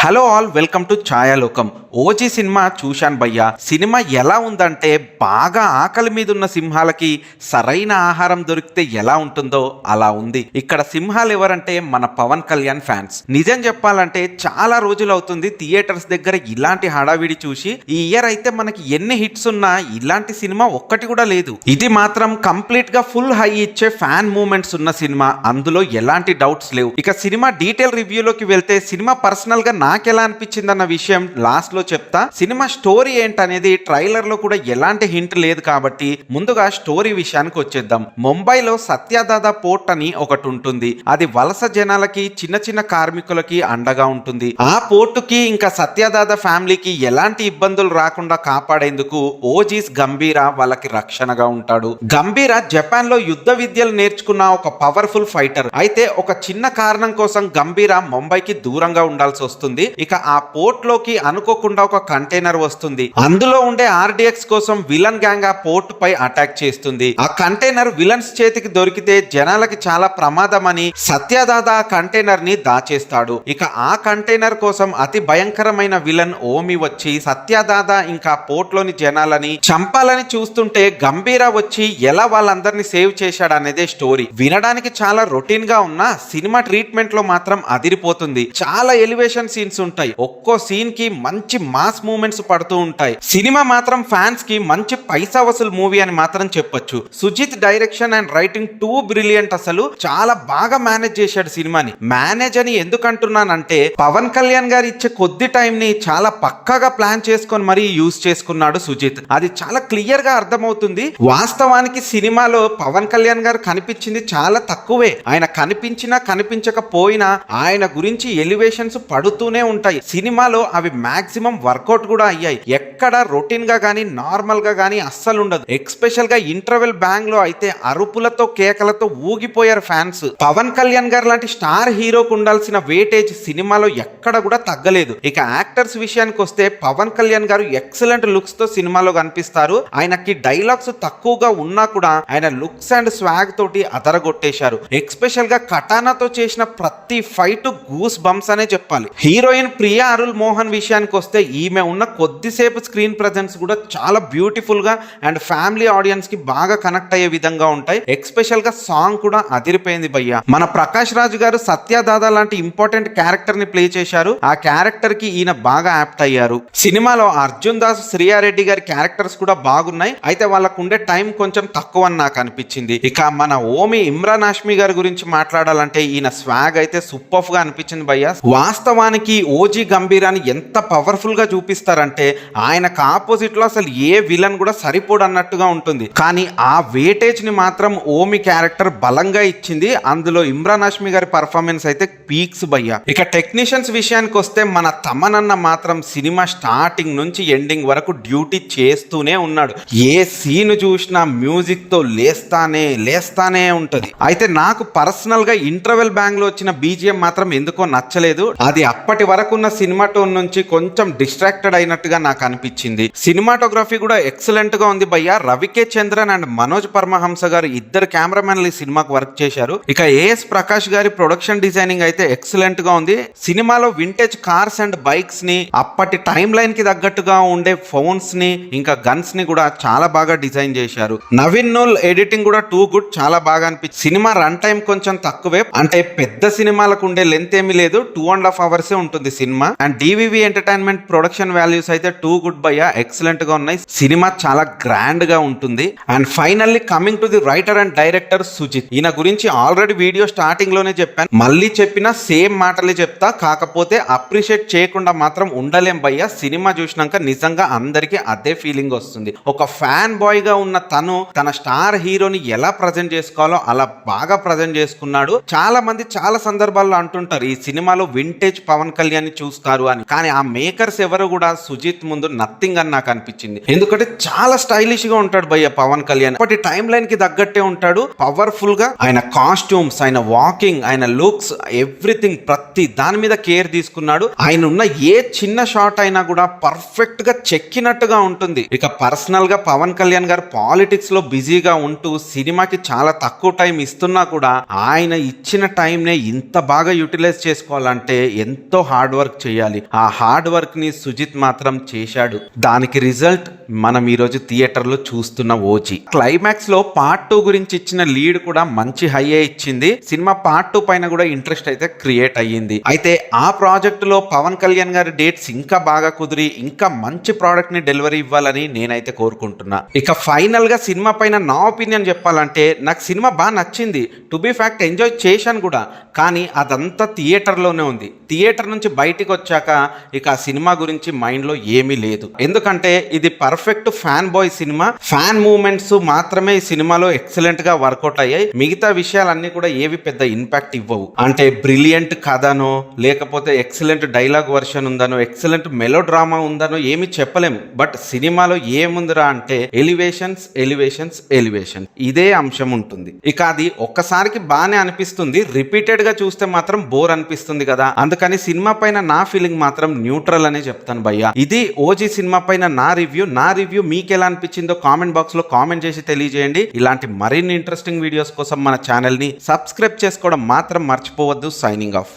Hello all, welcome to Chayalokam. OG cinema చూశాను భయ్యా. Cinema ఎలా ఉందంటే బాగా ఆకలి మీద ఉన్న సింహాలకి సరైన ఆహారం దొరికితే ఎలా ఉంటుందో అలా ఉంది. ఇక్కడ సింహాలు ఎవరంటే మన పవన్ కళ్యాణ్ ఫ్యాన్స్. నిజం చెప్పాలంటే చాలా రోజులు అవుతుంది థియేటర్స్ దగ్గర ఇలాంటి హడావిడి చూసి. ఈ ఇయర్ అయితే మనకి ఎన్ని హిట్స్ ఉన్నా ఇలాంటి సినిమా ఒక్కటి కూడా లేదు. ఇది మాత్రం కంప్లీట్ గా ఫుల్ హై ఇచ్చే ఫ్యాన్ మూమెంట్స్ ఉన్న సినిమా, అందులో ఎలాంటి డౌట్స్ లేవు. ఇక సినిమా డీటెయిల్ రివ్యూలోకి వెళ్తే సినిమా పర్సనల్ గా నాకెలా అనిపించిందన్న విషయం లాస్ట్ లో చెప్తా. సినిమా స్టోరీ ఏంటనేది ట్రైలర్ లో కూడా ఎలాంటి హింట్ లేదు కాబట్టి ముందుగా స్టోరీ విషయానికి వచ్చేద్దాం. ముంబైలో సత్యదాదా పోర్ట్ అని ఒకటి ఉంటుంది. అది వలస జనాలకి, చిన్న చిన్న కార్మికులకి అండగా ఉంటుంది. ఆ పోర్టుకి ఇంకా సత్యదాదా ఫ్యామిలీకి ఎలాంటి ఇబ్బందులు రాకుండా కాపాడేందుకు ఓజీస్ గంభీరా వాళ్ళకి రక్షణగా ఉంటాడు. గంభీరా జపాన్ లో యుద్ధ విద్యలు నేర్చుకున్న ఒక పవర్ఫుల్ ఫైటర్. అయితే ఒక చిన్న కారణం కోసం గంభీరా ముంబైకి దూరంగా ఉండాల్సి వస్తుంది. ఇక ఆ పోర్ట్ లోకి అనుకోకుండా ఒక కంటైనర్ వస్తుంది. అందులో ఉండే ఆర్డిఎక్స్ కోసం విలన్ గ్యాంగ్ ఆ పోర్ట్ పై అటాక్ చేస్తుంది. ఆ కంటైనర్ విలన్స్ చేతికి దొరికితే జనాలకి చాలా ప్రమాదం అని సత్యదాదా ఆ కంటైనర్ ని దాచేస్తాడు. ఇక ఆ కంటైనర్ కోసం అతి భయంకరమైన విలన్ ఓమి వచ్చి సత్యదాదా ఇంకా పోర్ట్ లోని జనాలని చంపాలని చూస్తుంటే గంభీరా వచ్చి ఎలా వాళ్ళందరినీ సేవ్ చేశాడు అనేదే స్టోరీ. వినడానికి చాలా రొటీన్ గా ఉన్న సినిమా ట్రీట్మెంట్ లో మాత్రం అదిరిపోతుంది. చాలా ఎలివేషన్ సీన్స్ ఉంటాయి. ఒక్కో సీన్ కి మంచి మాస్ మూమెంట్స్ పడుతూ ఉంటాయి. సినిమా మాత్రం ఫ్యాన్స్ కి మంచి పైసా వసూలు మూవీ అని మాత్రం చెప్పొచ్చు. Sujeeth direction and writing too brilliant. అసలు చాలా బాగా మేనేజ్ చేశాడు సినిమాని. మేనేజ్ అని ఎందుకు అంటున్నానంటే పవన్ కళ్యాణ్ గారు ఇచ్చే కొద్ది టైం ని చాలా పక్కాగా ప్లాన్ చేసుకొని మరీ యూజ్ చేసుకున్నాడు సుజిత్. అది చాలా క్లియర్ గా అర్థమవుతుంది. వాస్తవానికి సినిమాలో పవన్ కళ్యాణ్ గారు కనిపించింది చాలా తక్కువే. ఆయన కనిపించినా కనిపించకపోయినా ఆయన గురించి ఎలివేషన్స్ పడుతూనే ఉంటాయి. సినిమాలో అవి మాక్సిమం వర్కౌట్ కూడా అయ్యాయి. ఎక్కడ రొటీన్ గా గానీ నార్మల్ గా గానీ అస్సలు ఉండదు. ఎక్స్పెషల్ గా ఇంటర్వెల్ బ్యాంగ్ లో అయితే అరుపులతో కేకలతో ఊగిపోయారు ఫ్యాన్స్. పవన్ కళ్యాణ్ గారు లాంటి స్టార్ హీరోకు ఉండాల్సిన వెయిటేజ్ సినిమాలో ఎక్కడ కూడా తగ్గలేదు. ఇక యాక్టర్స్ విషయానికి వస్తే పవన్ కళ్యాణ్ గారు ఎక్సలెంట్ లుక్స్ తో సినిమాలో కనిపిస్తారు. ఆయనకి డైలాగ్స్ తక్కువగా ఉన్నా కూడా ఆయన లుక్స్ అండ్ స్వాగ్ తోటి అదరగొట్టేశారు. ఎక్స్పెషల్ గా కటానాతో చేసిన ప్రతి ఫైట్ గూస్ బంప్స్ అనే చెప్పాలి. హీరోయిన్ ప్రియా అరుల్ మోహన్ విషయానికి వస్తే ఈమె ఉన్న కొద్దిసేపు స్క్రీన్ ప్రెజెన్స్ కూడా చాలా బ్యూటిఫుల్ గా అండ్ ఫ్యామిలీ ఆడియన్స్ కి బాగా కనెక్ట్ అయ్యే విధంగా ఉంటాయి. ఎక్స్పెషల్ గా సాంగ్ కూడా అదిరిపోయింది భయ్య. మన ప్రకాష్ రాజ్ గారు సత్యదాదా లాంటి ఇంపార్టెంట్ క్యారెక్టర్ ని ప్లే చేశారు. ఆ క్యారెక్టర్ కి ఈయన బాగా యాప్ట్ అయ్యారు. సినిమాలో అర్జున్ దాస్, శ్రీయారెడ్డి గారి క్యారెక్టర్స్ కూడా బాగున్నాయి. అయితే వాళ్ళకు ఉండే టైం కొంచెం తక్కువ అని నాకు అనిపించింది. ఇక మన ఓమి ఇమ్రాన్ హాష్మి గారి గురించి మాట్లాడాలంటే ఈయన స్వాగ్ అయితే సూపర్ గా అనిపించింది భయ్య. వాస్తవానికి ఓజీ గంభీరాని ఎంత పవర్ఫుల్ గా చూపిస్తారంటే ఆయనకు ఆపోజిట్ లో అసలు ఏ విలన్ కూడా సరిపోడు అన్నట్టుగా ఉంటుంది. కానీ ఆ వేటేజ్ ని మాత్రం ఓమి క్యారెక్టర్ బలంగా ఇచ్చింది. అందులో ఇమ్రాన్ హాష్మి గారి పర్ఫార్మెన్స్ అయితే పీక్స్ భయ్య. ఇక టెక్నీషియన్స్ విషయానికి వస్తే మన తమనన్న మాత్రం సినిమా స్టార్టింగ్ నుంచి ఎండింగ్ వరకు డ్యూటీ చేస్తూనే ఉన్నాడు. ఏ సీన్ చూసినా మ్యూజిక్ తో లేస్తానే ఉంటది. అయితే నాకు పర్సనల్ గా ఇంటర్వెల్ బ్యాంగ్ లో వచ్చిన బీజిఎం మాత్రం ఎందుకో నచ్చలేదు. అది అప్పటి వరకు ఉన్న సినిమా టోన్ నుంచి కొంచెం డిస్ట్రాక్టెడ్ అయినట్టుగా నాకు అనిపించింది. సినిమాటోగ్రఫీ కూడా ఎక్సలెంట్ గా ఉంది భయ్య. రవికే చంద్రన్ అండ్ మనోజ్ పరమహంస గారు ఇద్దరు కెమెరామెన్లు ఈ సినిమాకు వర్క్ చేశారు. ఇక ఏఎస్ ప్రకాష్ గారి ప్రొడక్షన్ డిజైనింగ్ అయితే ఎక్సలెంట్ గా ఉంది. సినిమాలో వింటేజ్ కార్స్ అండ్ బైక్స్ ని, అప్పటి టైం లైన్ కి తగ్గట్టుగా ఉండే ఫోన్స్ ని ఇంకా గన్స్ ని కూడా చాలా బాగా డిజైన్ చేశారు. నవీన్ నూల్ ఎడిటింగ్ కూడా టూ గుడ్, చాలా బాగా అనిపించింది. సినిమా రన్ టైం కొంచెం తక్కువే, అంటే పెద్ద సినిమాలకు ఉండే లెంత్ ఏమీ లేదు. 2.5 hours ఉంటుంది సినిమా. And DVV entertainment production values అయితే టూ గుడ్ భయ్య, ఎక్సలెంట్ గా ఉన్నాయి. సినిమా చాలా గ్రాండ్ గా ఉంటుంది. And finally coming to the writer and director Sujeeth. ఈయన గురించి ఆల్రెడీ వీడియో స్టార్టింగ్ లోనే చెప్పాను, మళ్ళీ చెప్పినా సేమ్ మాటలే చెప్తా. కాకపోతే అప్రిషియేట్ చేయకుండా మాత్రం ఉండలేం భయ్య. సినిమా చూసినాక నిజంగా అందరికీ అదే ఫీలింగ్ వస్తుంది. ఒక ఫ్యాన్ బాయ్ గా ఉన్న తను తన స్టార్ హీరోని ఎలా ప్రజెంట్ చేసుకోవాలో అలా బాగా ప్రజెంట్ చేసుకున్నాడు. చాలా మంది చాలా సందర్భాల్లో అంటుంటారు ఈ సినిమాలో వింటేజ్ పవన్ కళ్యాణ్ చూస్తారు అని. కానీ ఆ మేకర్స్ ఎవరు కూడా సుజిత్ ముందు నథింగ్ అని నాకు అనిపించింది. ఎందుకంటే చాలా స్టైలిష్ గా ఉంటాడు భయ్య పవన్ కళ్యాణ్. అప్పటి టైం లైన్ కి తగ్గట్టే ఉంటాడు. పవర్ఫుల్ గా ఆయన కాస్ట్యూమ్స్, ఆయన వాకింగ్, ఆయన లుక్స్, ఎవ్రీథింగ్ ప్రతి దాని మీద కేర్ తీసుకున్నాడు. ఆయన ఉన్న ఏ చిన్న షాట్ అయినా కూడా పర్ఫెక్ట్ గా చెక్కినట్టుగా ఉంటుంది. ఇక పర్సనల్ గా పవన్ కళ్యాణ్ గారు పాలిటిక్స్ లో బిజీగా ఉంటూ సినిమాకి చాలా తక్కువ టైం ఇస్తున్నా కూడా ఆయన ఇచ్చిన టైం నే ఇంత బాగా యూటిలైజ్ చేసుకోవాలంటే ఎంతో హార్డ్ వర్క్ చేయాలి. ఆ హార్డ్ వర్క్ ని సుజిత్ మాత్రం చేశాడు. దానికి రిజల్ట్ మనం ఈరోజు థియేటర్లో చూస్తున్న ఓజీ. క్లైమాక్స్ లో పార్ట్ 2 గురించి ఇచ్చిన లీడ్ కూడా మంచి హైయే ఇచ్చింది. సినిమా పార్ట్ 2 పైన కూడా ఇంట్రెస్ట్ అయితే క్రియేట్ అయ్యింది. అయితే ఆ ప్రాజెక్ట్ లో పవన్ కళ్యాణ్ గారి డేట్స్ ఇంకా బాగా కుదిరి ఇంకా మంచి ప్రోడక్ట్ ని డెలివరీ ఇవ్వాలని నేనైతే కోరుకుంటున్నా. ఇక ఫైనల్ గా సినిమా పైన నా ఒపీనియన్ చెప్పాలంటే నాకు సినిమా బాగా నచ్చింది. టు బి ఫ్యాక్ట్ ఎంజాయ్ చేశాను కూడా. కానీ అదంతా థియేటర్లోనే ఉంది. థియేటర్ నుంచి బయటికి వచ్చాక ఇక ఆ సినిమా గురించి మైండ్ లో ఏమీ లేదు. ఎందుకంటే ఇది పర్ఫెక్ట్ ఫ్యాన్ బాయ్ సినిమా. ఫ్యాన్ మూమెంట్స్ మాత్రమే ఈ సినిమాలో ఎక్సలెంట్ గా వర్కౌట్ అయ్యాయి. మిగతా విషయాలన్నీ కూడా ఏవి పెద్ద ఇంపాక్ట్ ఇవ్వవు. అంటే బ్రిలియంట్ కథనో లేకపోతే ఎక్సలెంట్ డైలాగ్ వర్షన్ ఉందనో ఎక్సలెంట్ మెలో డ్రామా ఉందనో ఏమి చెప్పలేం. బట్ సినిమాలో ఏముందిరా అంటే ఎలివేషన్స్ ఎలివేషన్స్ ఎలివేషన్, ఇదే అంశం ఉంటుంది. ఇక అది ఒక్కసారికి బానే అనిపిస్తుంది, రిపీటెడ్ గా చూస్తే మాత్రం బోర్ అనిపిస్తుంది కదా. అందుకని సినిమా పైన నా ఫీలింగ్ మాత్రం న్యూట్రల్ అనే చెప్తాను భయ్యా. ఇది ఓజీ సినిమా పైన నా రివ్యూ మీకు ఎలా అనిపించిందో కామెంట్ బాక్స్ లో కామెంట్ చేసి తెలియజేయండి. ఇలాంటి మరిన్ని ఇంట్రెస్టింగ్ వీడియోస్ కోసం మన ఛానల్ ని సబ్స్క్రైబ్ చేసుకోవడం మాత్రం మర్చిపోవద్దు. Signing off.